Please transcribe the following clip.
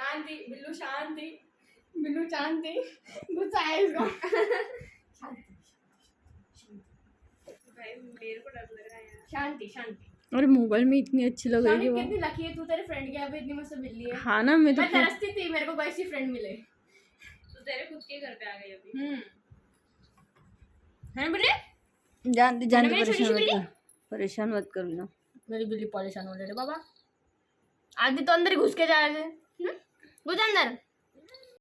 शांति बिल्लू, शांति बिल्लू, शांति गुस्सा है इसको। भाई मेरे को डर लग रहा है यार। शांति शांति। अरे मोबाइल में इतनी अच्छी लग रही है वो। कितनी लकी है तू, तेरे फ्रेंड के यहाँ पे इतनी मस्त बिल्ली है। हाँ ना, मैं तरसती थी मेरे को कोई ऐसी फ्रेंड मिले। तो तेरे खुद के घर पे आ गई अभी। है ना बिल्ली? जानती परेशान मत कर ना। मेरी बिल्ली परेशान हो रही है बाबा। आदि तो अंदर ही घुस के जा रहे थे। घुस अंदर।